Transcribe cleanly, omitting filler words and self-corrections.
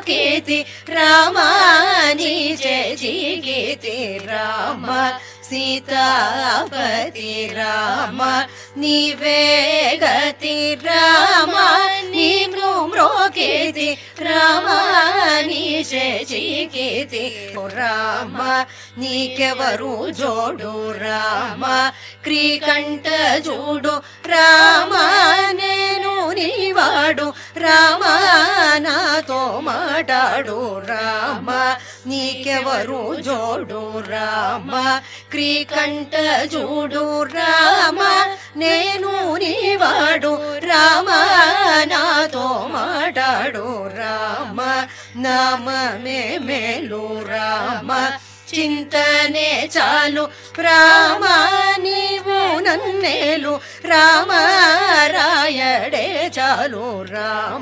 మ్రోకేతి రామ నీ చేజిగితి రామ సీతాపతి రామ నీవే గతి రామ నీవు మ్రోకేతి రామ నీ చేజిగితి రామ నీకెవరు జోడు రామ క్రీకంఠ చూడు రామ నేను నీవాడు రామ నాతో మాటాడు రామ నీకెవరు జోడు రామ క్రీకంఠ చూడు రామ నేను నీవాడు రామ నాతో మాటాడు రామ నామమే మేలు రామ చింతనే చాలు రామ నీవు నన్నేలు రామ రాయడే చాలు రామ